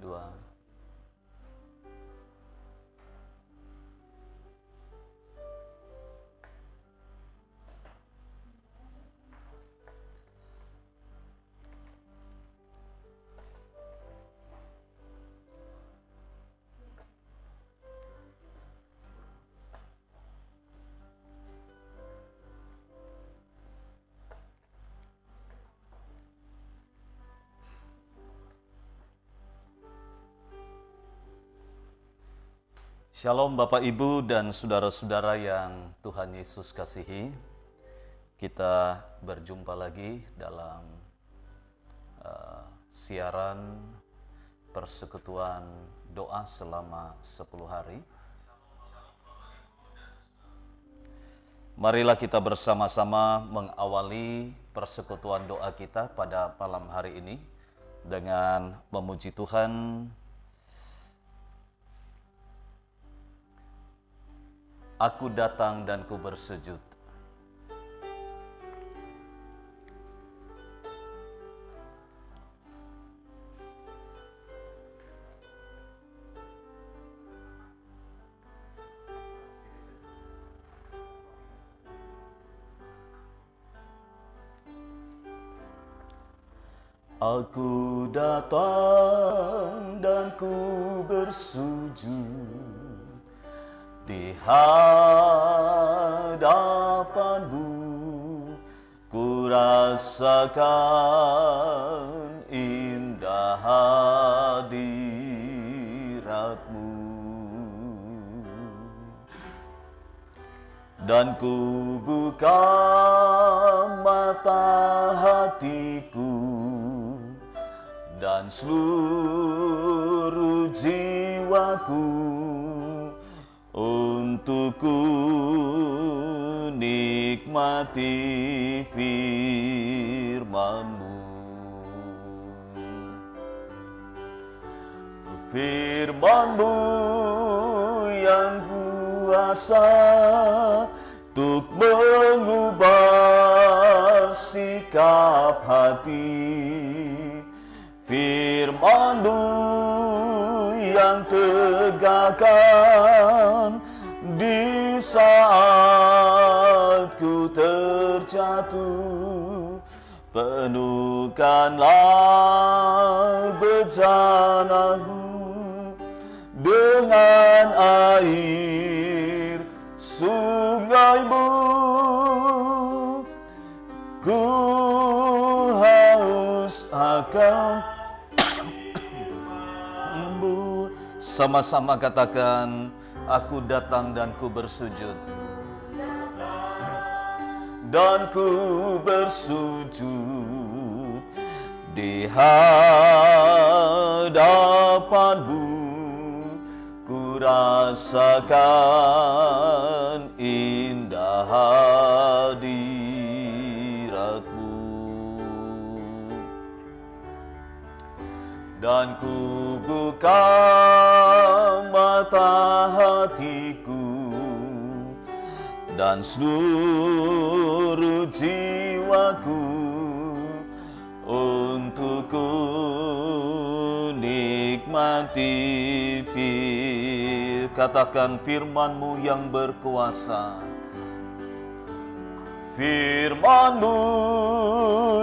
2. Shalom Bapak Ibu dan saudara-saudara yang Tuhan Yesus kasihi. Kita berjumpa lagi dalam siaran persekutuan doa selama 10 hari. Marilah kita bersama-sama mengawali persekutuan doa kita pada malam hari ini dengan memuji Tuhan. Aku datang dan ku bersujud. Aku datang dan ku bersujud di hadapan-Mu, ku rasakan indah hadirat-Mu, dan ku buka mata hatiku dan seluruh jiwaku untuk ku nikmati firman-Mu. Firman-Mu yang kuasa untuk mengubah sikap hati. Firman-Mu yang tegakkan di saat ku terjatuh. Penuhkanlah bejana-Mu dengan air sungai-Mu. Ku haus akan sama-sama katakan, aku datang dan ku bersujud. Dan ku bersujud di hadapan-Mu, ku rasakan indah hadirat-Mu. Dan ku buka mata hatiku dan seluruh jiwaku untuk ku nikmati katakan firman-Mu yang berkuasa. Firman-Mu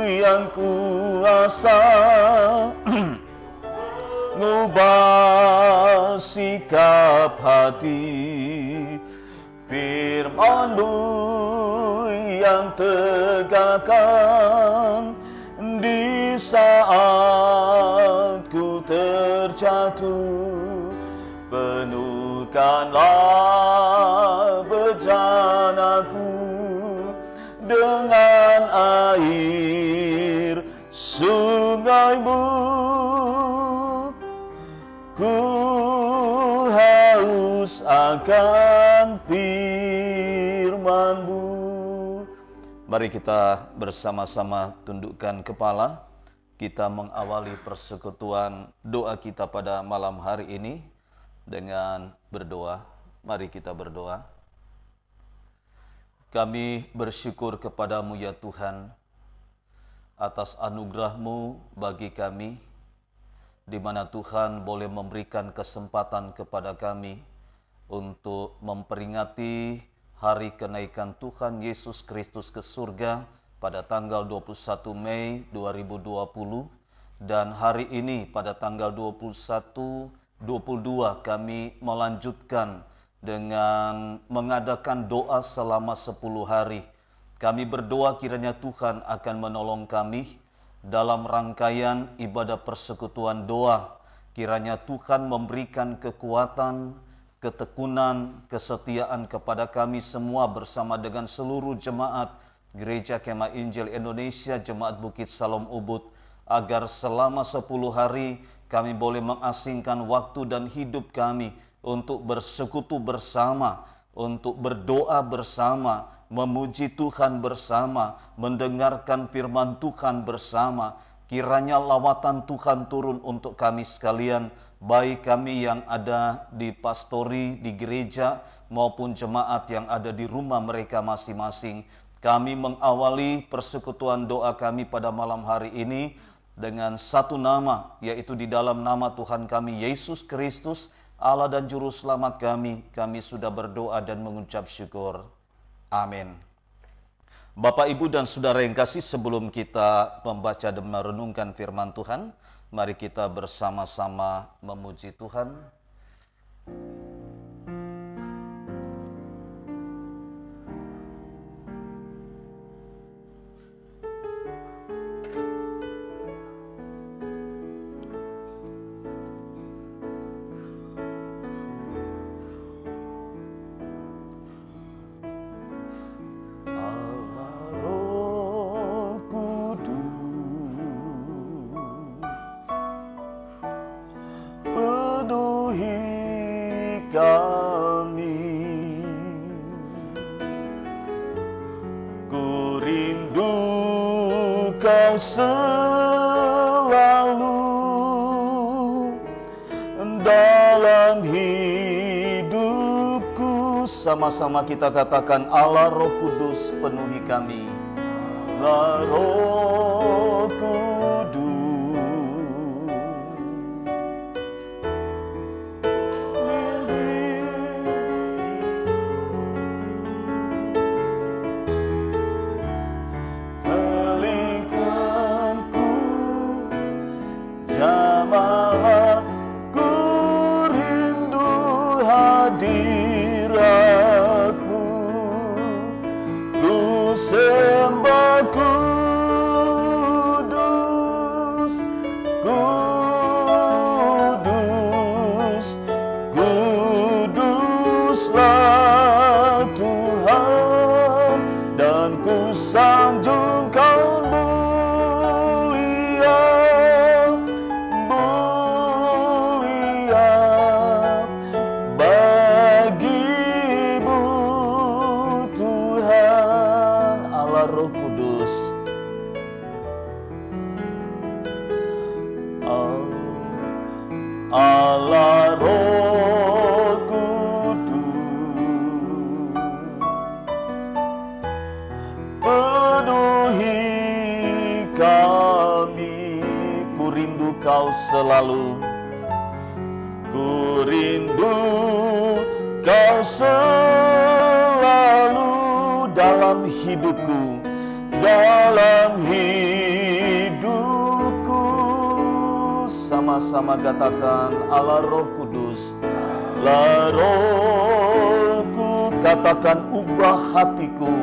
yang kuasa ngubah sikap hati. Firman-Mu yang tegakkan di saat ku terjatuh. Penuhkanlah bejana-Ku dengan air sungai-Mu. Ku haus akan firman-Mu. Mari kita bersama-sama tundukkan kepala. Kita mengawali persekutuan doa kita pada malam hari ini dengan berdoa. Mari kita berdoa. Kami bersyukur kepadamu ya Tuhan atas anugerah-Mu bagi kami. di mana Tuhan boleh memberikan kesempatan kepada kami untuk memperingati hari kenaikan Tuhan Yesus Kristus ke surga pada tanggal 21 Mei 2020, dan hari ini pada tanggal 22 kami melanjutkan dengan mengadakan doa selama 10 hari. Kami berdoa kiranya Tuhan akan menolong kami dalam rangkaian ibadah persekutuan doa. Kiranya Tuhan memberikan kekuatan, ketekunan, kesetiaan kepada kami semua bersama dengan seluruh jemaat Gereja Kemah Injil Indonesia, Jemaat Bukit Salom Ubud, agar selama 10 hari kami boleh mengasingkan waktu dan hidup kami untuk bersekutu bersama, untuk berdoa bersama, memuji Tuhan bersama, mendengarkan firman Tuhan bersama. Kiranya lawatan Tuhan turun untuk kami sekalian, baik kami yang ada di pastori, di gereja, maupun jemaat yang ada di rumah mereka masing-masing. Kami mengawali persekutuan doa kami pada malam hari ini dengan satu nama, yaitu di dalam nama Tuhan kami Yesus Kristus, Allah dan Juru Selamat kami sudah berdoa dan mengucap syukur. Amin. Bapak, Ibu, dan Saudara yang kasih, sebelum kita membaca dan merenungkan firman Tuhan, mari kita bersama-sama memuji Tuhan. Selalu dalam hidupku. Sama-sama kita katakan, Allah Roh Kudus penuhi kami. Allah Roh Kudus selalu. Ku rindu Kau selalu dalam hidupku, dalam hidupku. Sama-sama katakan, Allah Roh Kudus, La Rohku, katakan ubah hatiku,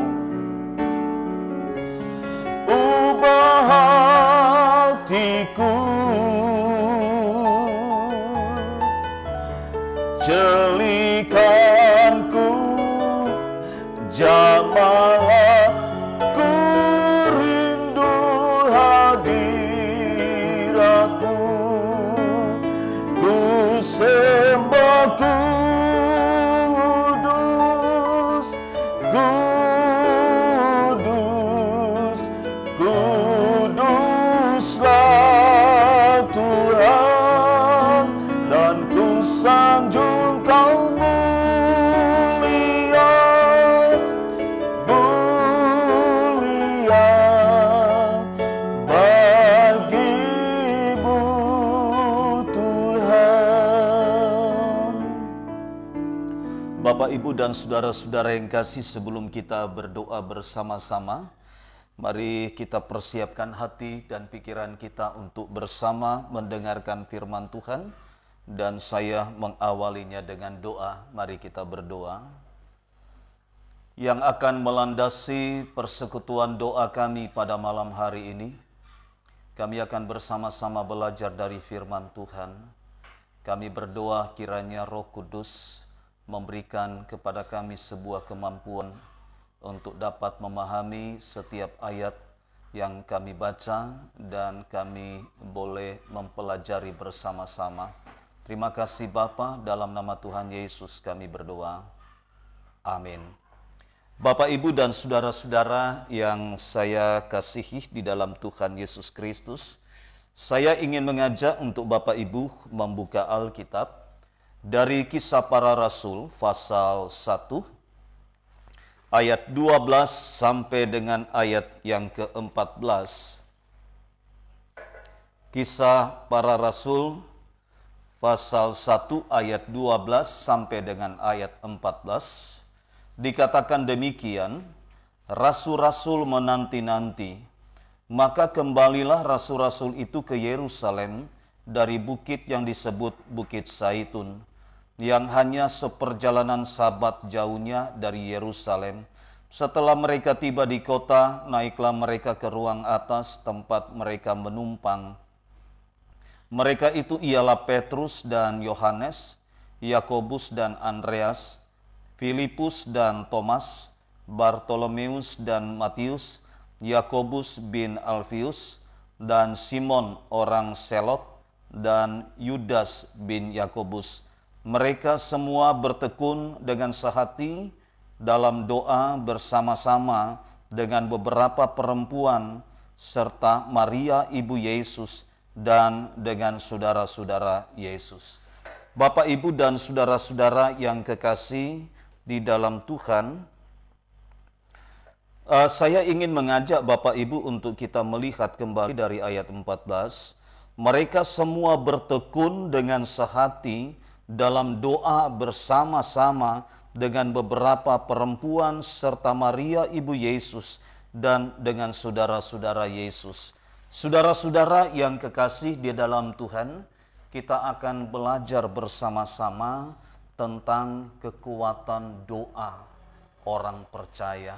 ubah hatiku, jelikanku, jamalah, ku rindu hadiratmu, ku sembah kudus, kudus, kuduslah Tuhan, dan ku sanjung Kau mulia, dan saudara-saudara yang kasih, sebelum kita berdoa bersama-sama, mari kita persiapkan hati dan pikiran kita untuk bersama mendengarkan firman Tuhan. Dan saya mengawalinya dengan doa. Mari kita berdoa. Yang akan melandasi persekutuan doa kami pada malam hari ini, kami akan bersama-sama belajar dari firman Tuhan. Kami berdoa kiranya Roh Kudus memberikan kepada kami sebuah kemampuan untuk dapat memahami setiap ayat yang kami baca dan kami boleh mempelajari bersama-sama. Terima kasih Bapa, dalam nama Tuhan Yesus kami berdoa. Amin. Bapak, Ibu, dan saudara-saudara yang saya kasihi di dalam Tuhan Yesus Kristus, saya ingin mengajak untuk Bapak Ibu membuka Alkitab dari Kisah Para Rasul pasal 1 ayat 12 sampai dengan ayat yang ke-14. Kisah Para Rasul pasal 1 ayat 12 sampai dengan ayat 14. Dikatakan demikian, rasul-rasul menanti-nanti, maka kembalilah rasul-rasul itu ke Yerusalem dari bukit yang disebut Bukit Zaitun, yang hanya seperjalanan sabat jauhnya dari Yerusalem. Setelah mereka tiba di kota, naiklah mereka ke ruang atas tempat mereka menumpang. Mereka itu ialah Petrus dan Yohanes, Yakobus dan Andreas, Filipus dan Thomas, Bartolomeus dan Matius, Yakobus bin Alfius, dan Simon orang Selot, dan Yudas bin Yakobus. Mereka semua bertekun dengan sehati dalam doa bersama-sama dengan beberapa perempuan serta Maria ibu Yesus dan dengan saudara-saudara Yesus. Bapak, Ibu, dan saudara-saudara yang kekasih di dalam Tuhan, saya ingin mengajak Bapak Ibu untuk kita melihat kembali dari ayat 14. Mereka semua bertekun dengan sehati dalam doa bersama-sama dengan beberapa perempuan serta Maria ibu Yesus dan dengan saudara-saudara Yesus. Saudara-saudara yang kekasih di dalam Tuhan, kita akan belajar bersama-sama tentang kekuatan doa orang percaya.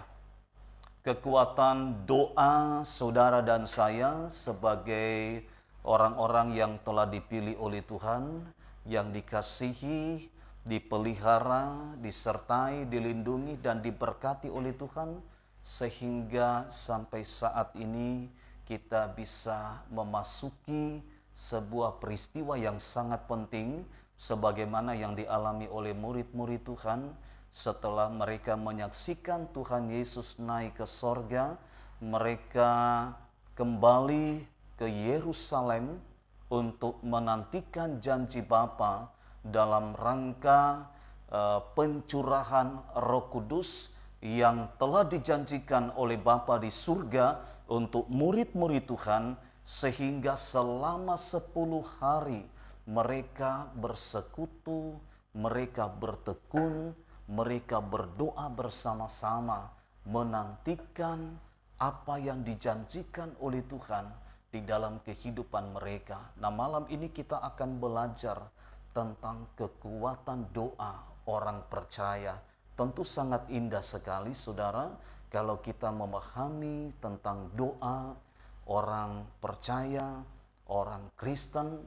Kekuatan doa saudara dan saya sebagai orang-orang yang telah dipilih oleh Tuhan, yang dikasihi, dipelihara, disertai, dilindungi, dan diberkati oleh Tuhan, sehingga sampai saat ini kita bisa memasuki sebuah peristiwa yang sangat penting, sebagaimana yang dialami oleh murid-murid Tuhan setelah mereka menyaksikan Tuhan Yesus naik ke sorga. Mereka kembali ke Yerusalem untuk menantikan janji Bapa dalam rangka pencurahan Roh Kudus yang telah dijanjikan oleh Bapa di surga untuk murid-murid Tuhan, sehingga selama 10 hari mereka bersekutu, mereka bertekun, mereka berdoa bersama-sama, menantikan apa yang dijanjikan oleh Tuhan di dalam kehidupan mereka. Nah, malam ini kita akan belajar tentang kekuatan doa orang percaya. Tentu sangat indah sekali, saudara, kalau kita memahami tentang doa orang percaya, orang Kristen,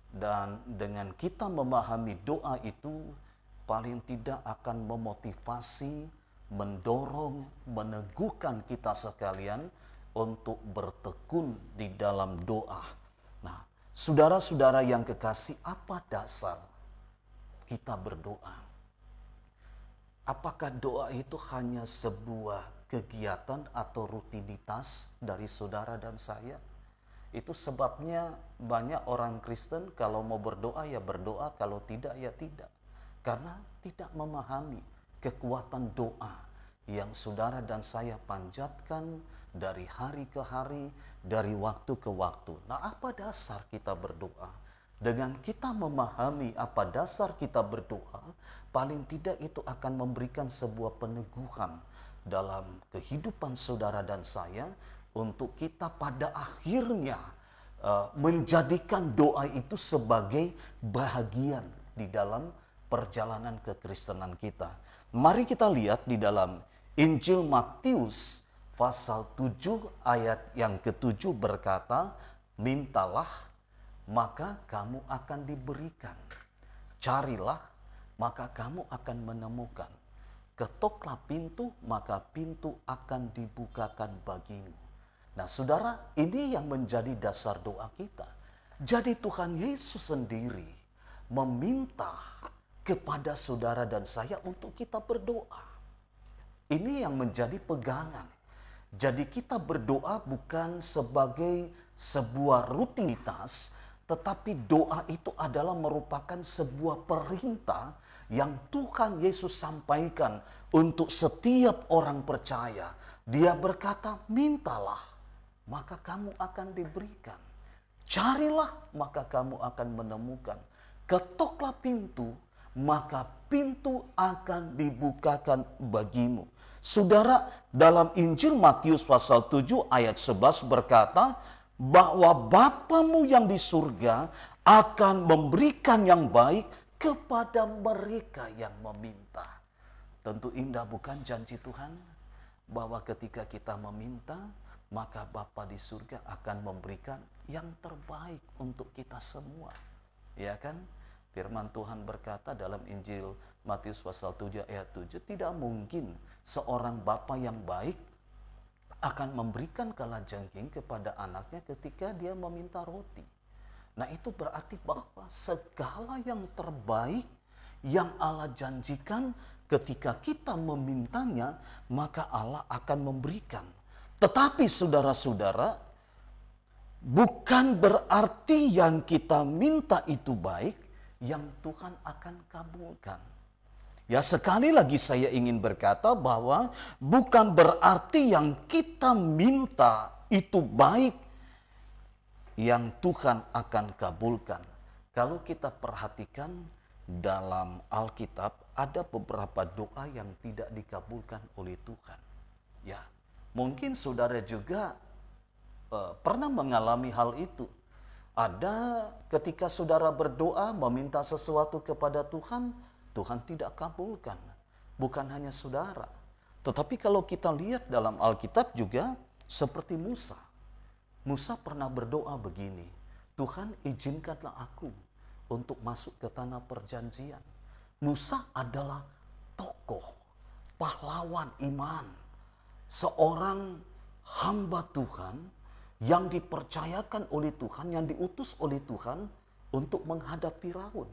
dan dengan kita memahami doa itu, paling tidak akan memotivasi, mendorong, meneguhkan kita sekalian untuk bertekun di dalam doa. Nah, saudara-saudara yang kekasih, apa dasar kita berdoa? Apakah doa itu hanya sebuah kegiatan atau rutinitas dari saudara dan saya? Itu sebabnya banyak orang Kristen kalau mau berdoa ya berdoa, kalau tidak ya tidak. Karena tidak memahami kekuatan doa yang saudara dan saya panjatkan dari hari ke hari, dari waktu ke waktu. Nah, apa dasar kita berdoa? Dengan kita memahami apa dasar kita berdoa, paling tidak itu akan memberikan sebuah peneguhan dalam kehidupan saudara dan saya untuk kita pada akhirnya menjadikan doa itu sebagai bahagian di dalam perjalanan kekristenan kita. Mari kita lihat di dalam Injil Matius pasal 7 ayat yang ke-7 berkata, mintalah maka kamu akan diberikan. Carilah, maka kamu akan menemukan. Ketoklah pintu, maka pintu akan dibukakan bagimu. Nah, saudara, ini yang menjadi dasar doa kita. Jadi Tuhan Yesus sendiri meminta kepada saudara dan saya untuk kita berdoa. Ini yang menjadi pegangan. Jadi kita berdoa bukan sebagai sebuah rutinitas, tetapi doa itu adalah merupakan sebuah perintah yang Tuhan Yesus sampaikan untuk setiap orang percaya. Dia berkata, mintalah, maka kamu akan diberikan. Carilah, maka kamu akan menemukan. Ketoklah pintu, maka pintu akan dibukakan bagimu. Saudara, dalam Injil Matius pasal 7 ayat 11 berkata, bahwa Bapamu yang di surga akan memberikan yang baik kepada mereka yang meminta. Tentu indah bukan janji Tuhan? Bahwa ketika kita meminta, maka Bapa di surga akan memberikan yang terbaik untuk kita semua. Ya kan? Firman Tuhan berkata dalam Injil Matius pasal 7 ayat 7, tidak mungkin seorang Bapa yang baik akan memberikan kalajengking kepada anaknya ketika dia meminta roti. Nah, itu berarti bahwa segala yang terbaik yang Allah janjikan ketika kita memintanya, maka Allah akan memberikan. Tetapi saudara-saudara, bukan berarti yang kita minta itu baik, yang Tuhan akan kabulkan. Ya, sekali lagi saya ingin berkata bahwa bukan berarti yang kita minta itu baik yang Tuhan akan kabulkan. Kalau kita perhatikan dalam Alkitab ada beberapa doa yang tidak dikabulkan oleh Tuhan. Ya, mungkin saudara juga pernah mengalami hal itu. Ada ketika saudara berdoa meminta sesuatu kepada Tuhan, Tuhan tidak kabulkan. Bukan hanya saudara. Tetapi kalau kita lihat dalam Alkitab juga seperti Musa. Musa pernah berdoa begini, Tuhan izinkanlah aku untuk masuk ke tanah perjanjian. Musa adalah tokoh, pahlawan iman. Seorang hamba Tuhan yang dipercayakan oleh Tuhan, yang diutus oleh Tuhan untuk menghadap Firaun.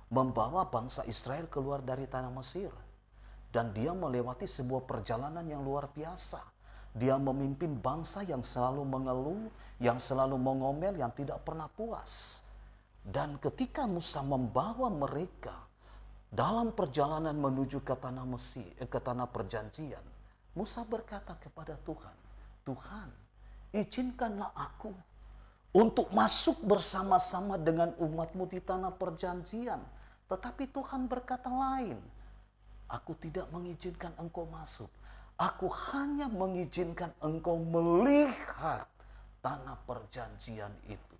Membawa bangsa Israel keluar dari tanah Mesir. Dan dia melewati sebuah perjalanan yang luar biasa. Dia memimpin bangsa yang selalu mengeluh, yang selalu mengomel, yang tidak pernah puas. Dan ketika Musa membawa mereka dalam perjalanan menuju ke tanah Mesir, ke tanah perjanjian, Musa berkata kepada Tuhan, Tuhan, izinkanlah aku untuk masuk bersama-sama dengan umatmu di tanah perjanjian. Tetapi Tuhan berkata lain. Aku tidak mengizinkan engkau masuk. Aku hanya mengizinkan engkau melihat tanah perjanjian itu.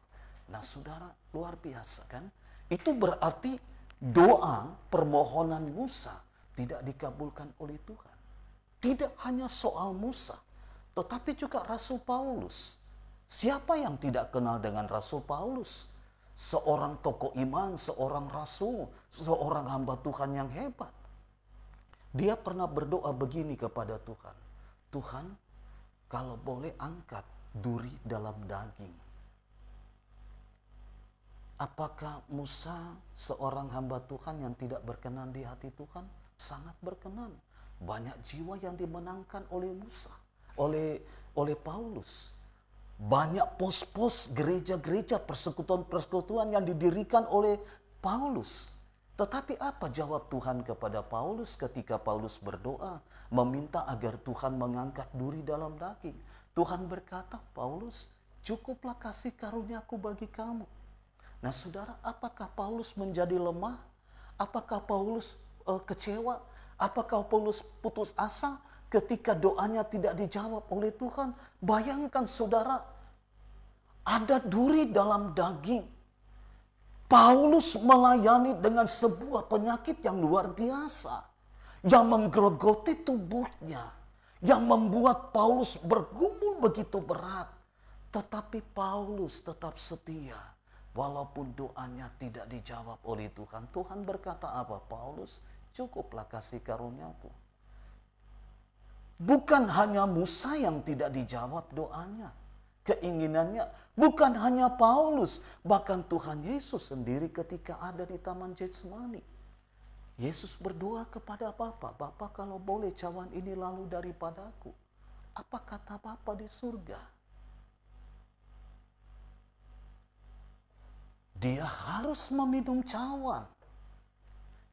Nah, saudara, luar biasa kan? Itu berarti doa permohonan Musa tidak dikabulkan oleh Tuhan. Tidak hanya soal Musa, tetapi juga Rasul Paulus. Siapa yang tidak kenal dengan Rasul Paulus? Seorang tokoh iman, seorang rasul, seorang hamba Tuhan yang hebat. Dia pernah berdoa begini kepada Tuhan. Tuhan, kalau boleh angkat duri dalam daging. Apakah Musa seorang hamba Tuhan yang tidak berkenan di hati Tuhan? Sangat berkenan. Banyak jiwa yang dimenangkan oleh Musa, oleh Paulus. Banyak pos-pos gereja-gereja, persekutuan-persekutuan yang didirikan oleh Paulus. Tetapi apa jawab Tuhan kepada Paulus ketika Paulus berdoa, meminta agar Tuhan mengangkat duri dalam daging? Tuhan berkata, Paulus, cukuplah kasih karuniaku bagi kamu. Nah saudara, apakah Paulus menjadi lemah? Apakah Paulus kecewa? Apakah Paulus putus asa ketika doanya tidak dijawab oleh Tuhan? Bayangkan saudara, ada duri dalam daging. Paulus melayani dengan sebuah penyakit yang luar biasa, yang menggerogoti tubuhnya, yang membuat Paulus bergumul begitu berat. Tetapi Paulus tetap setia, walaupun doanya tidak dijawab oleh Tuhan. Tuhan berkata apa? Paulus, cukuplah kasih karuniaku. Bukan hanya Musa yang tidak dijawab doanya, keinginannya. Bukan hanya Paulus, bahkan Tuhan Yesus sendiri ketika ada di Taman Getsemani. Yesus berdoa kepada Bapa, Bapa kalau boleh cawan ini lalu daripadaku. Apa kata Bapa di surga? Dia harus meminum cawan.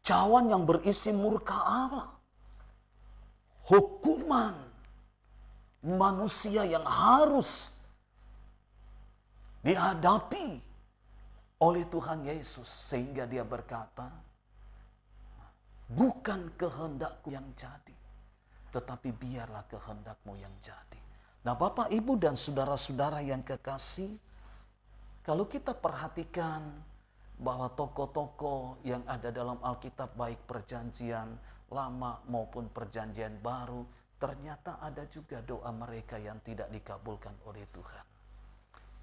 Cawan yang berisi murka Allah. Hukuman manusia yang harus dihadapi oleh Tuhan Yesus. Sehingga dia berkata, bukan kehendakku yang jadi, tetapi biarlah kehendakmu yang jadi. Nah Bapak, Ibu, dan saudara-saudara yang kekasih, kalau kita perhatikan bahwa tokoh-tokoh yang ada dalam Alkitab, baik perjanjian lama maupun perjanjian baru, ternyata ada juga doa mereka yang tidak dikabulkan oleh Tuhan.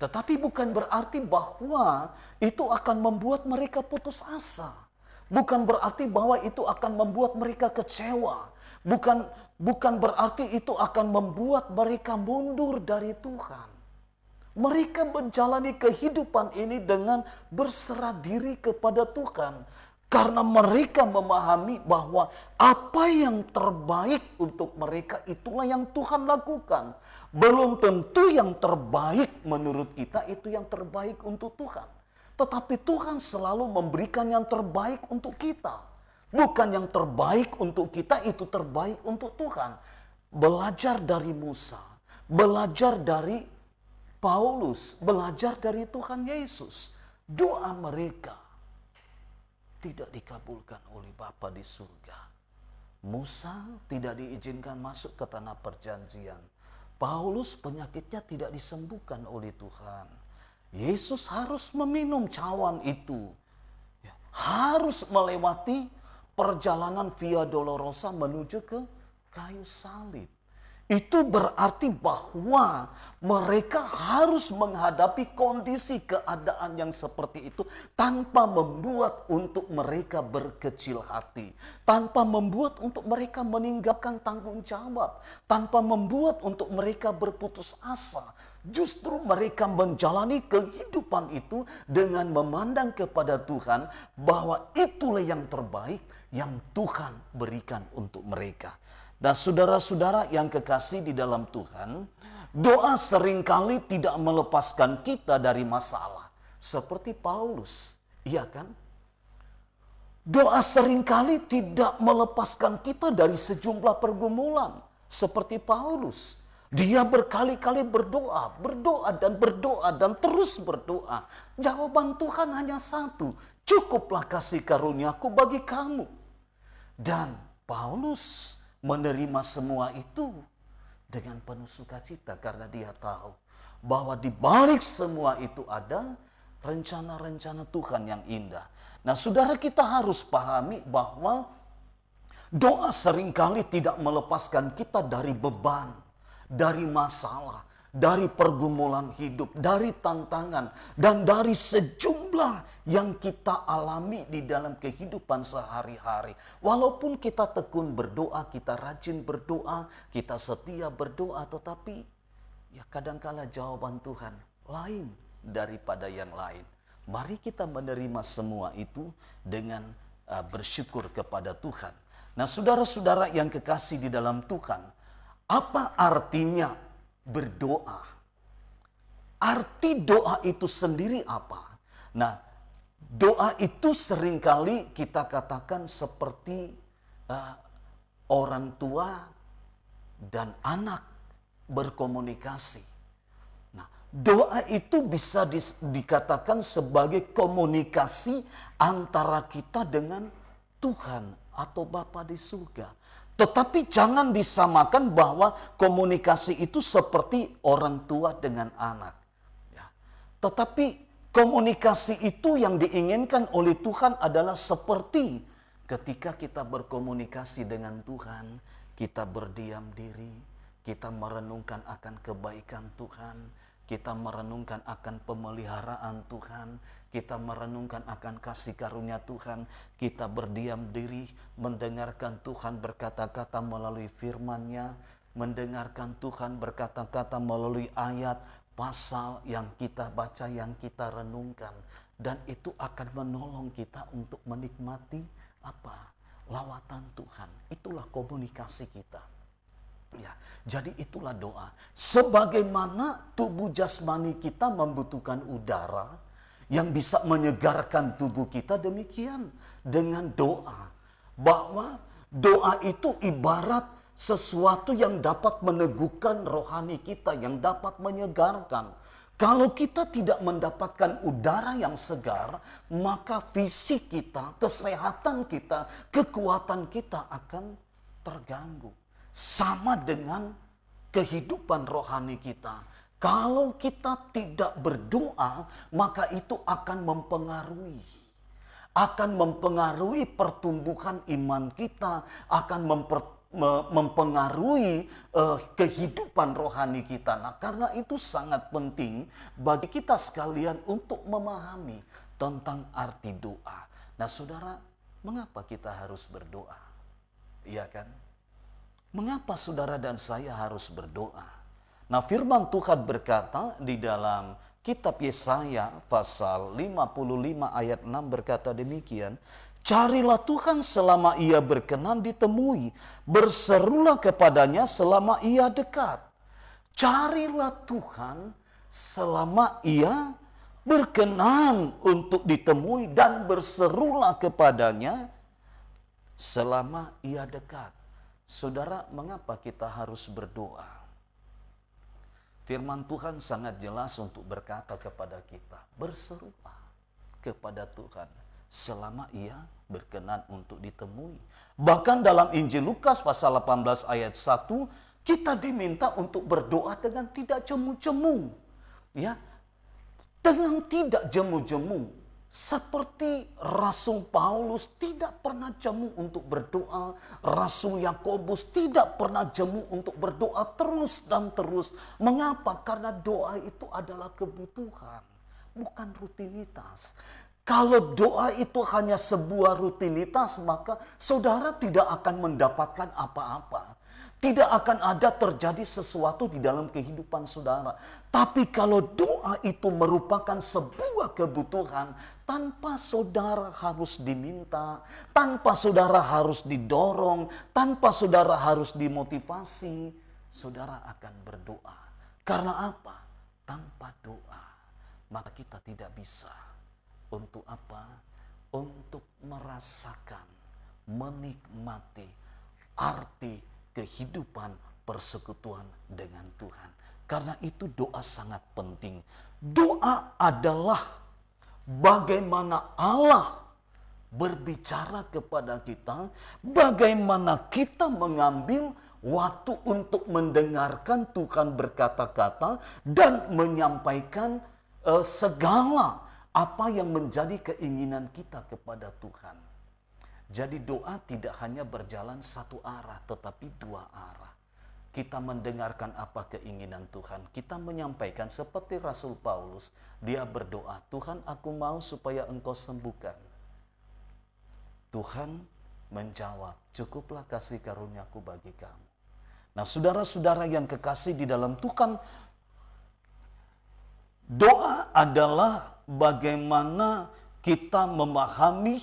Tetapi bukan berarti bahwa itu akan membuat mereka putus asa. Bukan berarti bahwa itu akan membuat mereka kecewa. Bukan berarti itu akan membuat mereka mundur dari Tuhan. Mereka menjalani kehidupan ini dengan berserah diri kepada Tuhan. Karena mereka memahami bahwa apa yang terbaik untuk mereka itulah yang Tuhan lakukan. Belum tentu yang terbaik menurut kita itu yang terbaik untuk Tuhan. Tetapi Tuhan selalu memberikan yang terbaik untuk kita. Bukan yang terbaik untuk kita itu terbaik untuk Tuhan. Belajar dari Musa, belajar dari Paulus, belajar dari Tuhan Yesus. Doa mereka tidak dikabulkan oleh Bapa di surga. Musa tidak diizinkan masuk ke tanah perjanjian. Paulus penyakitnya tidak disembuhkan oleh Tuhan. Yesus harus meminum cawan itu. Harus melewati perjalanan Via Dolorosa menuju ke kayu salib. Itu berarti bahwa mereka harus menghadapi kondisi keadaan yang seperti itu tanpa membuat untuk mereka berkecil hati, tanpa membuat untuk mereka meninggalkan tanggung jawab, tanpa membuat untuk mereka berputus asa. Justru mereka menjalani kehidupan itu dengan memandang kepada Tuhan bahwa itulah yang terbaik yang Tuhan berikan untuk mereka. Dan saudara-saudara yang kekasih di dalam Tuhan, doa seringkali tidak melepaskan kita dari masalah. Seperti Paulus, iya kan? Doa seringkali tidak melepaskan kita dari sejumlah pergumulan. Seperti Paulus, dia berkali-kali berdoa dan terus berdoa. Jawaban Tuhan hanya satu, cukuplah kasih karuniaku bagi kamu. Dan Paulus menerima semua itu dengan penuh sukacita karena dia tahu bahwa di balik semua itu ada rencana-rencana Tuhan yang indah. Nah, saudara, kita harus pahami bahwa doa seringkali tidak melepaskan kita dari beban, dari masalah, dari pergumulan hidup, dari tantangan, dan dari sejumlah yang kita alami di dalam kehidupan sehari-hari. Walaupun kita tekun berdoa, kita rajin berdoa, kita setia berdoa, tetapi ya kadangkala jawaban Tuhan lain daripada yang lain. Mari kita menerima semua itu dengan bersyukur kepada Tuhan. Nah, saudara-saudara yang kekasih di dalam Tuhan, apa artinya berdoa? Arti doa itu sendiri apa? Nah, doa itu seringkali kita katakan seperti orang tua dan anak berkomunikasi. Nah, doa itu bisa dikatakan sebagai komunikasi antara kita dengan Tuhan atau Bapa di surga. Tetapi jangan disamakan bahwa komunikasi itu seperti orang tua dengan anak. Ya. Tetapi komunikasi itu yang diinginkan oleh Tuhan adalah seperti ketika kita berkomunikasi dengan Tuhan, kita berdiam diri, kita merenungkan akan kebaikan Tuhan, kita merenungkan akan pemeliharaan Tuhan, kita merenungkan akan kasih karunia Tuhan, kita berdiam diri, mendengarkan Tuhan berkata-kata melalui firman-Nya, mendengarkan Tuhan berkata-kata melalui ayat, pasal yang kita baca, yang kita renungkan. Dan itu akan menolong kita untuk menikmati apa? Lawatan Tuhan. Itulah komunikasi kita. Ya, jadi itulah doa. Sebagaimana tubuh jasmani kita membutuhkan udara yang bisa menyegarkan tubuh kita, demikian dengan doa. Bahwa doa itu ibarat sesuatu yang dapat meneguhkan rohani kita, yang dapat menyegarkan. Kalau kita tidak mendapatkan udara yang segar, maka fisik kita, kesehatan kita, kekuatan kita akan terganggu. Sama dengan kehidupan rohani kita. Kalau kita tidak berdoa, maka itu akan mempengaruhi pertumbuhan iman kita, akan mempengaruhi kehidupan rohani kita. Nah, karena itu sangat penting bagi kita sekalian untuk memahami tentang arti doa. Nah, saudara, mengapa kita harus berdoa? Iya kan? Mengapa saudara dan saya harus berdoa? Nah, firman Tuhan berkata di dalam kitab Yesaya pasal 55 ayat 6 berkata demikian, carilah Tuhan selama ia berkenan ditemui, berserulah kepadanya selama ia dekat. Carilah Tuhan selama ia berkenan untuk ditemui dan berserulah kepadanya selama ia dekat. Saudara, mengapa kita harus berdoa? Firman Tuhan sangat jelas untuk berkata kepada kita, berserulah kepada Tuhan selama ia berkenan untuk ditemui. Bahkan dalam Injil Lukas pasal 18 ayat 1, kita diminta untuk berdoa dengan tidak jemu-jemu. Ya, dengan tidak jemu-jemu. Seperti Rasul Paulus tidak pernah jemu untuk berdoa, Rasul Yakobus tidak pernah jemu untuk berdoa terus dan terus. Mengapa? Karena doa itu adalah kebutuhan, bukan rutinitas. Kalau doa itu hanya sebuah rutinitas, maka saudara tidak akan mendapatkan apa-apa. Tidak akan ada terjadi sesuatu di dalam kehidupan saudara. Tapi kalau doa itu merupakan sebuah kebutuhan, tanpa saudara harus diminta, tanpa saudara harus didorong, tanpa saudara harus dimotivasi, saudara akan berdoa. Karena apa? Tanpa doa, maka kita tidak bisa. Untuk apa? Untuk merasakan, menikmati arti kehidupan persekutuan dengan Tuhan. Karena itu doa sangat penting. Doa adalah bagaimana Allah berbicara kepada kita, bagaimana kita mengambil waktu untuk mendengarkan Tuhan berkata-kata dan menyampaikan segala apa yang menjadi keinginan kita kepada Tuhan. Jadi doa tidak hanya berjalan satu arah, tetapi dua arah. Kita mendengarkan apa keinginan Tuhan, kita menyampaikan seperti Rasul Paulus. Dia berdoa, Tuhan, aku mau supaya Engkau sembuhkan. Tuhan menjawab, cukuplah kasih karuniaku bagi kamu. Nah, saudara-saudara yang kekasih di dalam Tuhan, doa adalah bagaimana kita memahami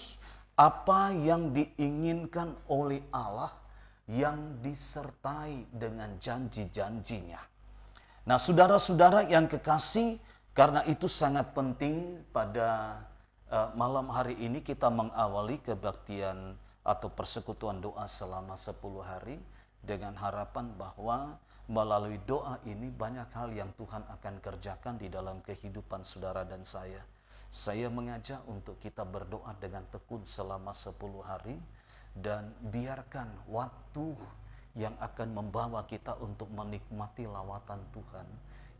apa yang diinginkan oleh Allah yang disertai dengan janji-janjinya. Nah, saudara-saudara yang kekasih, karena itu sangat penting pada malam hari ini kita mengawali kebaktian atau persekutuan doa selama 10 hari. dengan harapan bahwa melalui doa ini banyak hal yang Tuhan akan kerjakan di dalam kehidupan saudara dan saya. Saya mengajak untuk kita berdoa dengan tekun selama 10 hari dan biarkan waktu yang akan membawa kita untuk menikmati lawatan Tuhan,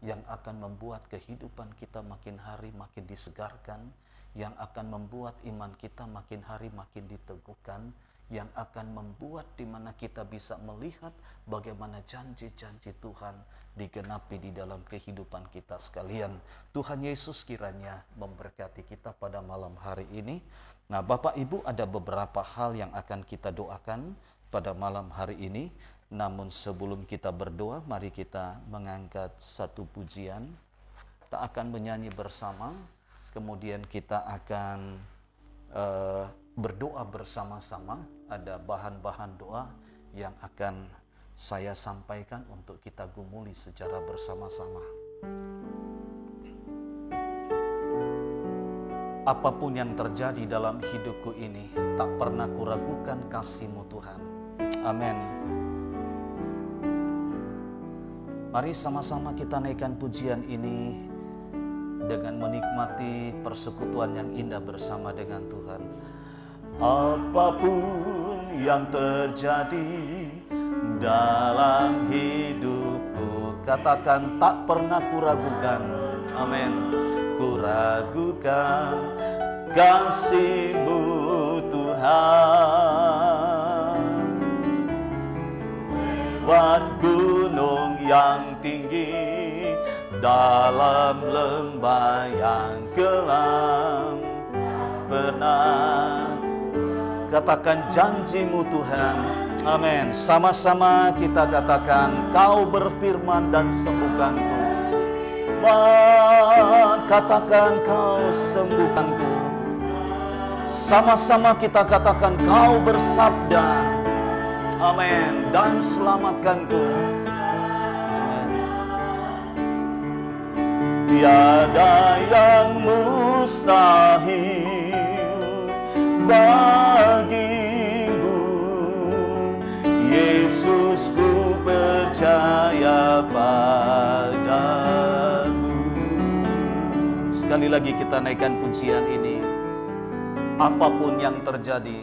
yang akan membuat kehidupan kita makin hari makin disegarkan, yang akan membuat iman kita makin hari makin diteguhkan, yang akan membuat di mana kita bisa melihat bagaimana janji-janji Tuhan digenapi di dalam kehidupan kita sekalian. Tuhan Yesus kiranya memberkati kita pada malam hari ini. Nah, Bapak Ibu, ada beberapa hal yang akan kita doakan pada malam hari ini. Namun sebelum kita berdoa, mari kita mengangkat satu pujian. Kita akan menyanyi bersama, kemudian kita akan berdoa bersama-sama. Ada bahan-bahan doa yang akan saya sampaikan untuk kita gumuli secara bersama-sama. Apapun yang terjadi dalam hidupku ini, tak pernah kuragukan kasih-Mu Tuhan. Amin. Mari sama-sama kita naikkan pujian ini dengan menikmati persekutuan yang indah bersama dengan Tuhan. Apapun yang terjadi dalam hidupku, katakan tak pernah kuragukan. Amin. Kuragukan kasih-Mu Tuhan. Lewat gunung yang tinggi, dalam lembah yang kelam, pernah katakan janji-Mu Tuhan. Amin. Sama-sama kita katakan, Kau berfirman dan sembuhkanku. Katakan, Kau sembuhkanku. Sama-sama kita katakan, Kau bersabda. Amin. Dan selamatkanku. Amin. Tiada yang mustahil bagimu, Yesus, ku percaya padamu. Sekali lagi kita naikkan pujian ini. Apapun yang terjadi,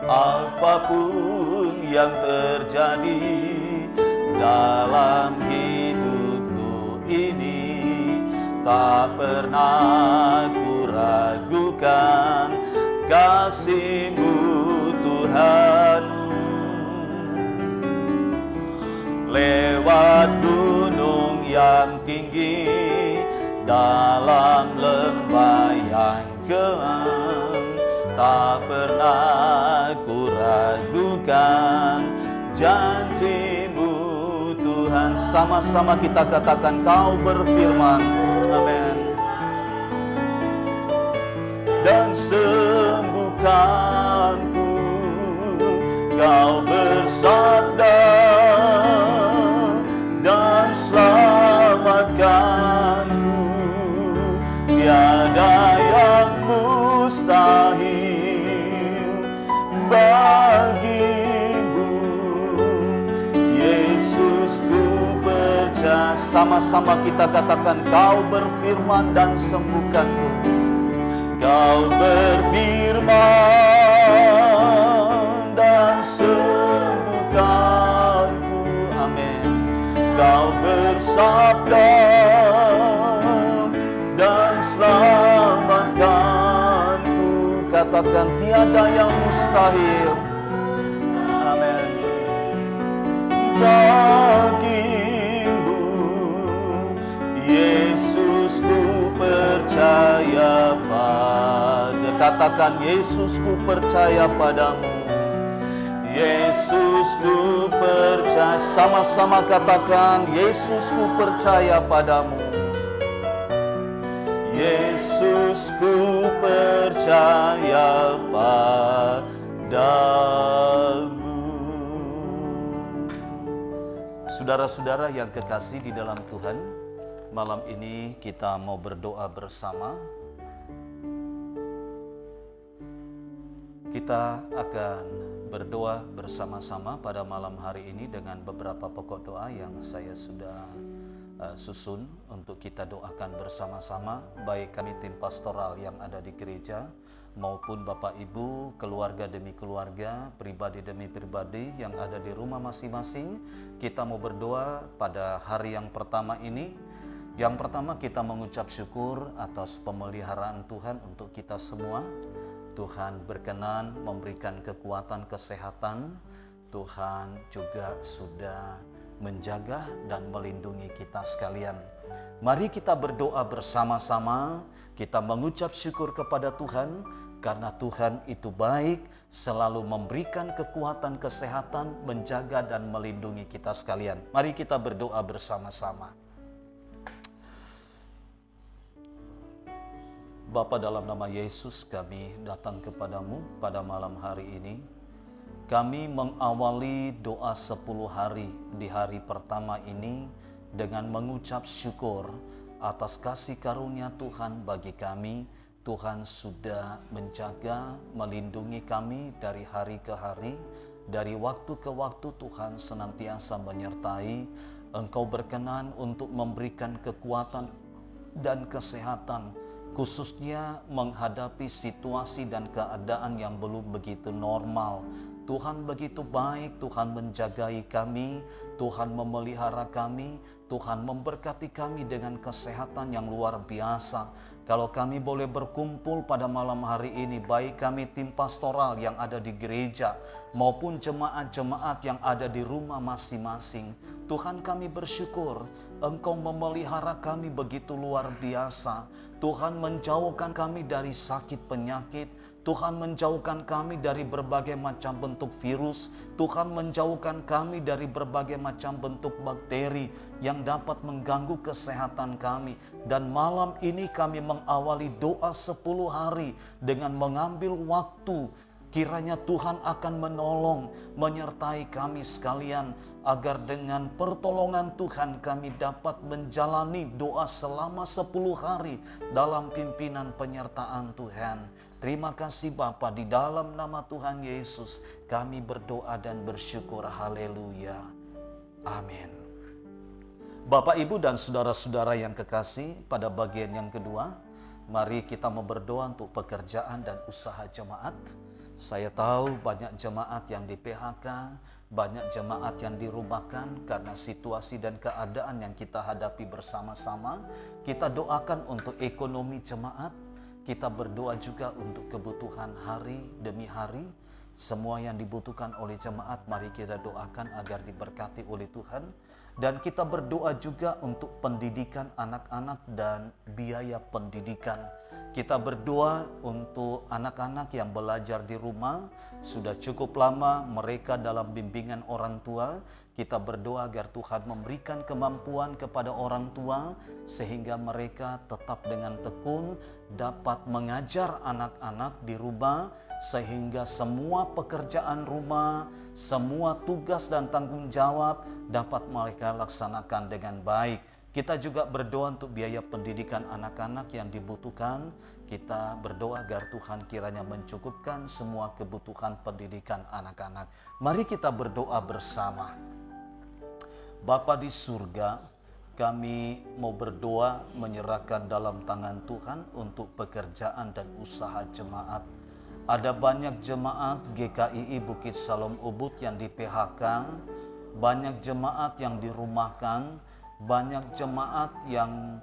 apapun yang terjadi dalam hidupku ini, tak pernah kuragukan kasih-Mu Tuhan. Lewat gunung yang tinggi, dalam lembah yang kelam, tak pernah kuragukan janji-Mu Tuhan. Sama-sama kita katakan, Kau berfirman. Amin. Dan sembuhkanku, Kau bersabda, dan selamatkanku. Tiada yang mustahil bagimu, Yesus, ku percaya. Sama-sama kita katakan, Kau berfirman dan sembuhkanku. Kau berfirman dan sembuhkanku. Amin. Kau bersabda dan selamatkanku. Katakan, tiada yang mustahil. Amin. Bagimu, Yesus, ku percaya pada. Katakan, Yesus, ku percaya padamu. Yesus, ku percaya. Sama-sama katakan, Yesus, ku percaya padamu. Yesus, ku percaya padamu. Saudara-saudara yang kekasih di dalam Tuhan, malam ini kita mau berdoa bersama. Kita akan berdoa bersama-sama pada malam hari ini dengan beberapa pokok doa yang saya sudah susun untuk kita doakan bersama-sama, baik kami tim pastoral yang ada di gereja maupun Bapak Ibu, keluarga demi keluarga, pribadi demi pribadi yang ada di rumah masing-masing. Kita mau berdoa pada hari yang pertama ini. Yang pertama, kita mengucap syukur atas pemeliharaan Tuhan untuk kita semua. Tuhan berkenan memberikan kekuatan kesehatan. Tuhan juga sudah menjaga dan melindungi kita sekalian. Mari kita berdoa bersama-sama. Kita mengucap syukur kepada Tuhan karena Tuhan itu baik, selalu memberikan kekuatan kesehatan, menjaga dan melindungi kita sekalian. Mari kita berdoa bersama-sama. Bapa, dalam nama Yesus kami datang kepadamu pada malam hari ini. Kami mengawali doa 10 hari di hari pertama ini dengan mengucap syukur atas kasih karunia Tuhan bagi kami. Tuhan sudah menjaga, melindungi kami dari hari ke hari. Dari waktu ke waktu Tuhan senantiasa menyertai. Engkau berkenan untuk memberikan kekuatan dan kesehatan, khususnya menghadapi situasi dan keadaan yang belum begitu normal. Tuhan begitu baik, Tuhan menjagai kami, Tuhan memelihara kami, Tuhan memberkati kami dengan kesehatan yang luar biasa. Kalau kami boleh berkumpul pada malam hari ini, baik kami tim pastoral yang ada di gereja maupun jemaat-jemaat yang ada di rumah masing-masing, Tuhan kami bersyukur Engkau memelihara kami begitu luar biasa. Tuhan menjauhkan kami dari sakit penyakit. Tuhan menjauhkan kami dari berbagai macam bentuk virus. Tuhan menjauhkan kami dari berbagai macam bentuk bakteri yang dapat mengganggu kesehatan kami. Dan malam ini kami mengawali doa 10 hari dengan mengambil waktu. Kiranya Tuhan akan menolong, menyertai kami sekalian, agar dengan pertolongan Tuhan kami dapat menjalani doa selama 10 hari dalam pimpinan penyertaan Tuhan. Terima kasih Bapa, di dalam nama Tuhan Yesus kami berdoa dan bersyukur. Haleluya. Amin. Bapak, Ibu, dan saudara-saudara yang kekasih, pada bagian yang kedua, mari kita mau berdoa untuk pekerjaan dan usaha jemaat. Saya tahu banyak jemaat yang di PHK, banyak jemaat yang dirumahkan karena situasi dan keadaan yang kita hadapi bersama-sama. Kita doakan untuk ekonomi jemaat, kita berdoa juga untuk kebutuhan hari demi hari. Semua yang dibutuhkan oleh jemaat, mari kita doakan agar diberkati oleh Tuhan. Dan kita berdoa juga untuk pendidikan anak-anak dan biaya pendidikan. Kita berdoa untuk anak-anak yang belajar di rumah. Sudah cukup lama mereka dalam bimbingan orang tua. Kita berdoa agar Tuhan memberikan kemampuan kepada orang tua sehingga mereka tetap dengan tekun dapat mengajar anak-anak di rumah, sehingga semua pekerjaan rumah, semua tugas dan tanggung jawab dapat mereka laksanakan dengan baik. Kita juga berdoa untuk biaya pendidikan anak-anak yang dibutuhkan. Kita berdoa agar Tuhan kiranya mencukupkan semua kebutuhan pendidikan anak-anak. Mari kita berdoa bersama. Bapa di surga, kami mau berdoa menyerahkan dalam tangan Tuhan untuk pekerjaan dan usaha jemaat. Ada banyak jemaat GKII Bukit Salom Ubud yang di PHK, banyak jemaat yang dirumahkan, banyak jemaat yang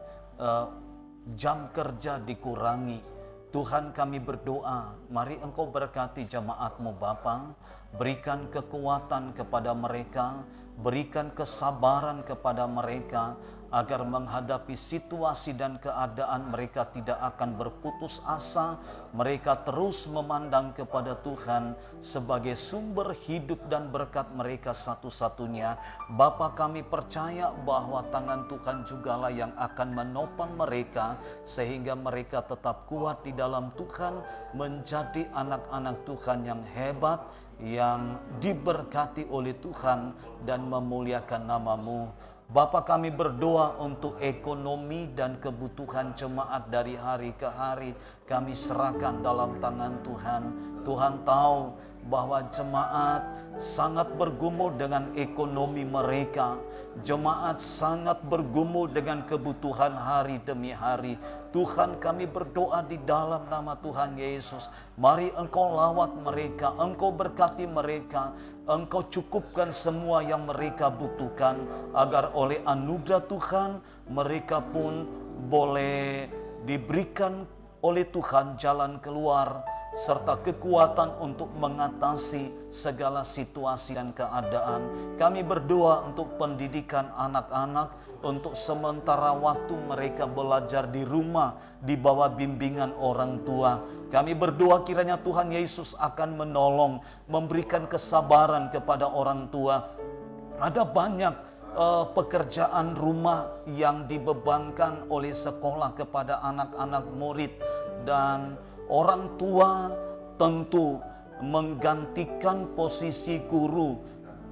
jam kerja dikurangi. Tuhan, kami berdoa, mari Engkau berkati jemaat-Mu Bapa, berikan kekuatan kepada mereka, berikan kesabaran kepada mereka, agar menghadapi situasi dan keadaan mereka tidak akan berputus asa. Mereka terus memandang kepada Tuhan sebagai sumber hidup dan berkat mereka satu-satunya. Bapa, kami percaya bahwa tangan Tuhan jugalah yang akan menopang mereka, sehingga mereka tetap kuat di dalam Tuhan, menjadi anak-anak Tuhan yang hebat, yang diberkati oleh Tuhan dan memuliakan nama-Mu. Bapa, kami berdoa untuk ekonomi dan kebutuhan jemaat dari hari ke hari. Kami serahkan dalam tangan Tuhan. Tuhan tahu bahwa jemaat sangat bergumul dengan ekonomi mereka. Jemaat sangat bergumul dengan kebutuhan hari demi hari. Tuhan, kami berdoa di dalam nama Tuhan Yesus. Mari Engkau lawat mereka, Engkau berkati mereka, Engkau cukupkan semua yang mereka butuhkan, agar oleh anugerah Tuhan mereka pun boleh diberikan oleh Tuhan jalan keluar serta kekuatan untuk mengatasi segala situasi dan keadaan. Kami berdoa untuk pendidikan anak-anak, untuk sementara waktu mereka belajar di rumah di bawah bimbingan orang tua. Kami berdoa kiranya Tuhan Yesus akan menolong, memberikan kesabaran kepada orang tua. Ada banyak pekerjaan rumah yang dibebankan oleh sekolah kepada anak-anak murid, dan orang tua tentu menggantikan posisi guru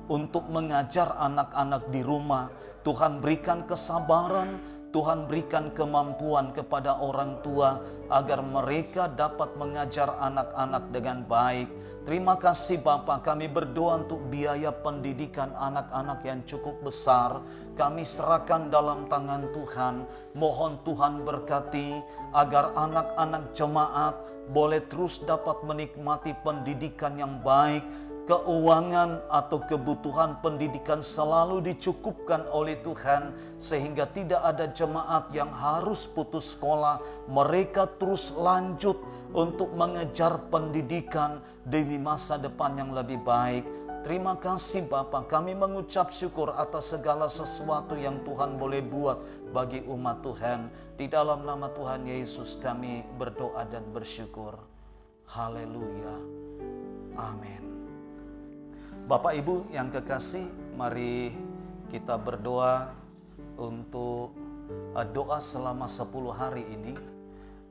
untuk mengajar anak-anak di rumah. Tuhan berikan kesabaran, Tuhan berikan kemampuan kepada orang tua agar mereka dapat mengajar anak-anak dengan baik. Terima kasih Bapa, kami berdoa untuk biaya pendidikan anak-anak yang cukup besar. Kami serahkan dalam tangan Tuhan. Mohon Tuhan berkati agar anak-anak jemaat boleh terus dapat menikmati pendidikan yang baik. Keuangan atau kebutuhan pendidikan selalu dicukupkan oleh Tuhan, sehingga tidak ada jemaat yang harus putus sekolah. Mereka terus lanjut untuk mengejar pendidikan demi masa depan yang lebih baik. Terima kasih Bapa, kami mengucap syukur atas segala sesuatu yang Tuhan boleh buat bagi umat Tuhan. Di dalam nama Tuhan Yesus kami berdoa dan bersyukur. Haleluya. Amin. Bapak Ibu yang kekasih, mari kita berdoa untuk doa selama 10 hari ini,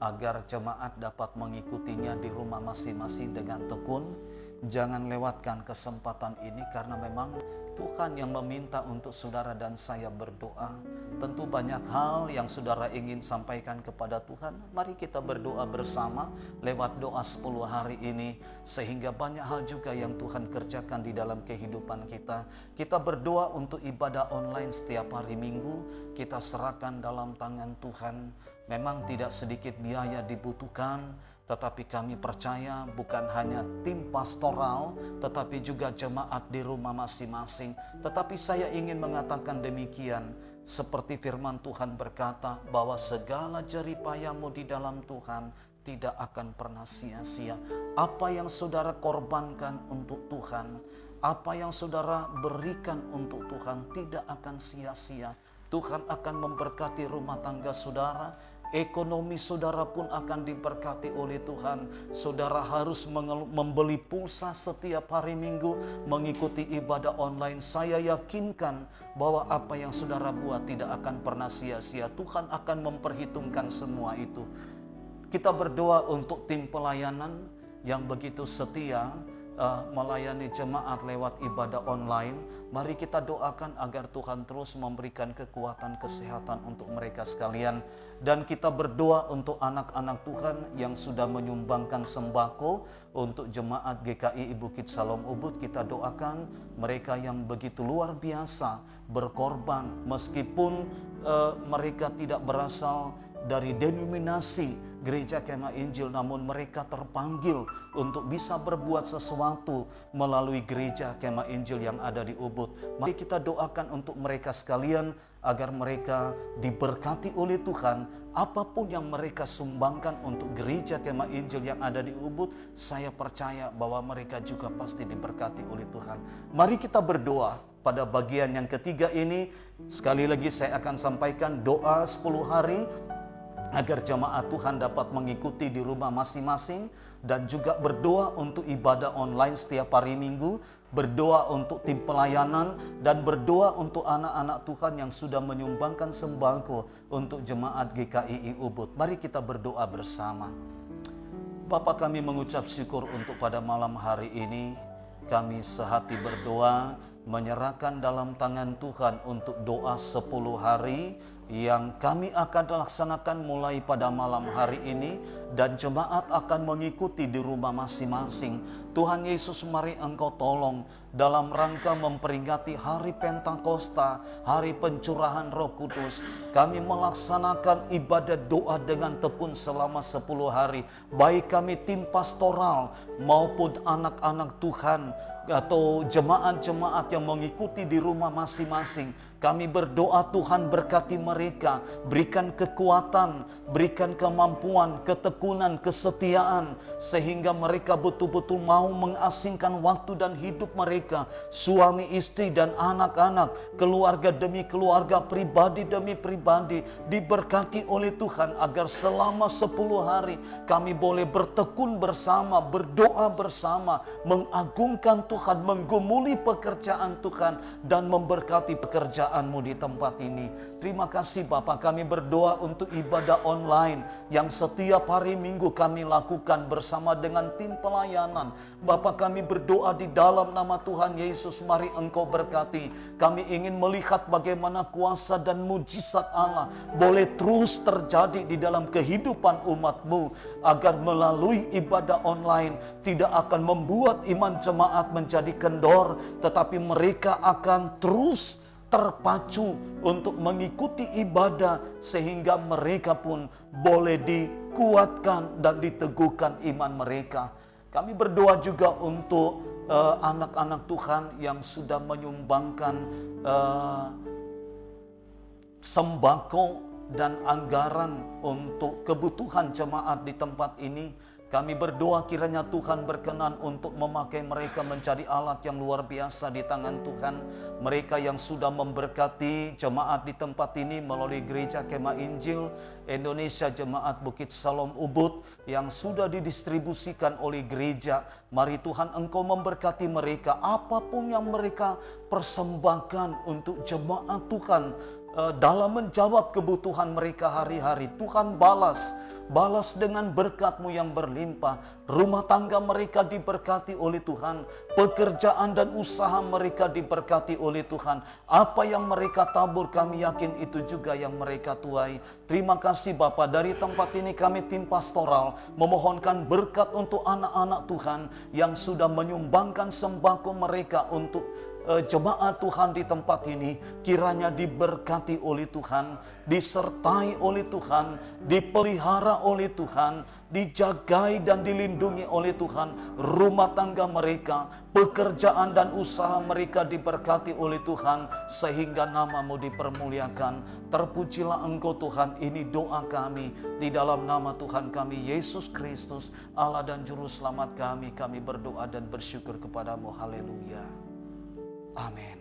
agar jemaat dapat mengikutinya di rumah masing-masing dengan tekun. Jangan lewatkan kesempatan ini, karena memang Tuhan yang meminta untuk saudara dan saya berdoa. Tentu banyak hal yang saudara ingin sampaikan kepada Tuhan. Mari kita berdoa bersama lewat doa 10 hari ini, sehingga banyak hal juga yang Tuhan kerjakan di dalam kehidupan kita. Kita berdoa untuk ibadah online setiap hari Minggu, kita serahkan dalam tangan Tuhan. Memang tidak sedikit biaya dibutuhkan, tetapi kami percaya bukan hanya tim pastoral, tetapi juga jemaat di rumah masing-masing. Tetapi saya ingin mengatakan demikian, seperti firman Tuhan berkata bahwa segala jerih payahmu di dalam Tuhan tidak akan pernah sia-sia. Apa yang saudara korbankan untuk Tuhan, apa yang saudara berikan untuk Tuhan tidak akan sia-sia. Tuhan akan memberkati rumah tangga saudara. Ekonomi saudara pun akan diberkati oleh Tuhan. Saudara harus membeli pulsa setiap hari Minggu, mengikuti ibadah online. Saya yakinkan bahwa apa yang saudara buat tidak akan pernah sia-sia. Tuhan akan memperhitungkan semua itu. Kita berdoa untuk tim pelayanan yang begitu setia melayani jemaat lewat ibadah online. Mari kita doakan agar Tuhan terus memberikan kekuatan kesehatan untuk mereka sekalian. Dan kita berdoa untuk anak-anak Tuhan yang sudah menyumbangkan sembako untuk jemaat GKI Bukit Salom Ubud. Kita doakan mereka yang begitu luar biasa berkorban, meskipun mereka tidak berasal dari denominasi Gereja Kemah Injil, namun mereka terpanggil untuk bisa berbuat sesuatu melalui Gereja Kemah Injil yang ada di Ubud. Mari kita doakan untuk mereka sekalian agar mereka diberkati oleh Tuhan. Apapun yang mereka sumbangkan untuk Gereja Kemah Injil yang ada di Ubud, saya percaya bahwa mereka juga pasti diberkati oleh Tuhan. Mari kita berdoa pada bagian yang ketiga ini. Sekali lagi saya akan sampaikan doa 10 hari agar jemaat Tuhan dapat mengikuti di rumah masing-masing, dan juga berdoa untuk ibadah online setiap hari Minggu, berdoa untuk tim pelayanan, dan berdoa untuk anak-anak Tuhan yang sudah menyumbangkan sembako untuk jemaat GKI Ubud. Mari kita berdoa bersama. Bapa, kami mengucap syukur untuk pada malam hari ini. Kami sehati berdoa, menyerahkan dalam tangan Tuhan untuk doa 10 hari, yang kami akan laksanakan mulai pada malam hari ini, dan jemaat akan mengikuti di rumah masing-masing. Tuhan Yesus, mari Engkau tolong dalam rangka memperingati hari Pentakosta, hari pencurahan Roh Kudus. Kami melaksanakan ibadah doa dengan tekun selama 10 hari, baik kami tim pastoral maupun anak-anak Tuhan atau jemaat-jemaat yang mengikuti di rumah masing-masing. Kami berdoa Tuhan berkati mereka, berikan kekuatan, berikan kemampuan, ketekunan, kesetiaan, sehingga mereka betul-betul mau mengasingkan waktu dan hidup mereka, suami, istri, dan anak-anak, keluarga demi keluarga, pribadi demi pribadi, diberkati oleh Tuhan, agar selama 10 hari kami boleh bertekun bersama, berdoa bersama, mengagungkan Tuhan, menggumuli pekerjaan Tuhan, dan memberkati pekerjaan-Mu di tempat ini. Terima kasih Bapa, kami berdoa untuk ibadah online yang setiap hari Minggu kami lakukan bersama dengan tim pelayanan. Bapa, kami berdoa di dalam nama Tuhan Yesus, mari Engkau berkati. Kami ingin melihat bagaimana kuasa dan mujizat Allah boleh terus terjadi di dalam kehidupan umat-Mu, agar melalui ibadah online tidak akan membuat iman jemaat menjadi kendor, tetapi mereka akan terus terpacu untuk mengikuti ibadah, sehingga mereka pun boleh dikuatkan dan diteguhkan iman mereka. Kami berdoa juga untuk anak-anak Tuhan yang sudah menyumbangkan sembako dan anggaran untuk kebutuhan jemaat di tempat ini. Kami berdoa kiranya Tuhan berkenan untuk memakai mereka menjadi alat yang luar biasa di tangan Tuhan. Mereka yang sudah memberkati jemaat di tempat ini melalui Gereja Kemah Injil Indonesia Jemaat Bukit Salom Ubud yang sudah didistribusikan oleh gereja. Mari Tuhan Engkau memberkati mereka, apapun yang mereka persembahkan untuk jemaat Tuhan dalam menjawab kebutuhan mereka hari-hari. Tuhan balas dengan berkat-Mu yang berlimpah. Rumah tangga mereka diberkati oleh Tuhan, pekerjaan dan usaha mereka diberkati oleh Tuhan. Apa yang mereka tabur, kami yakin itu juga yang mereka tuai. Terima kasih Bapa, dari tempat ini kami tim pastoral memohonkan berkat untuk anak-anak Tuhan yang sudah menyumbangkan sembako mereka untuk jemaat Tuhan di tempat ini. Kiranya diberkati oleh Tuhan, disertai oleh Tuhan, dipelihara oleh Tuhan, dijagai dan dilindungi oleh Tuhan. Rumah tangga mereka, pekerjaan dan usaha mereka diberkati oleh Tuhan, sehingga nama-Mu dipermuliakan. Terpujilah Engkau Tuhan, ini doa kami di dalam nama Tuhan kami Yesus Kristus, Allah dan Juru Selamat kami. Kami berdoa dan bersyukur kepada-Mu. Haleluya. Amin.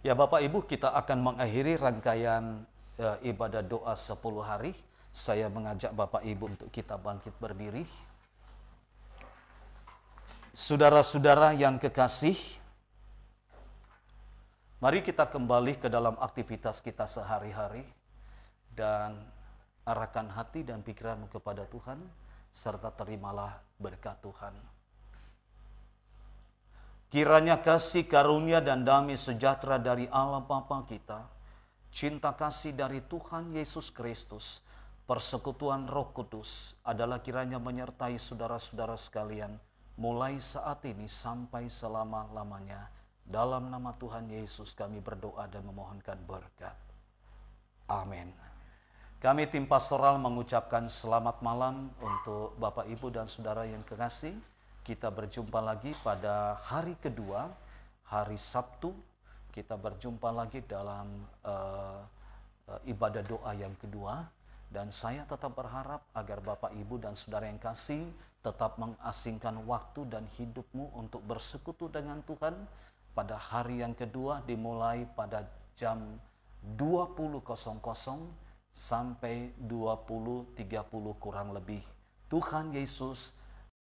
Ya Bapak Ibu, kita akan mengakhiri rangkaian ibadah doa 10 hari. Saya mengajak Bapak Ibu untuk kita bangkit berdiri. Saudara-saudara yang kekasih, mari kita kembali ke dalam aktivitas kita sehari-hari dan arahkan hati dan pikiranmu kepada Tuhan, serta terimalah berkat Tuhan. Kiranya kasih karunia dan damai sejahtera dari Allah Bapa kita, cinta kasih dari Tuhan Yesus Kristus, persekutuan Roh Kudus adalah kiranya menyertai saudara-saudara sekalian, mulai saat ini sampai selama-lamanya. Dalam nama Tuhan Yesus kami berdoa dan memohonkan berkat. Amin. Kami tim pastoral mengucapkan selamat malam untuk Bapak, Ibu, dan saudara yang kekasih. Kita berjumpa lagi pada hari kedua, hari Sabtu. Kita berjumpa lagi dalam ibadah doa yang kedua. Dan saya tetap berharap agar Bapak, Ibu, dan saudara yang kasih tetap mengasingkan waktu dan hidupmu untuk bersekutu dengan Tuhan pada hari yang kedua, dimulai pada jam 20.00 sampai 20.30 kurang lebih. Tuhan Yesus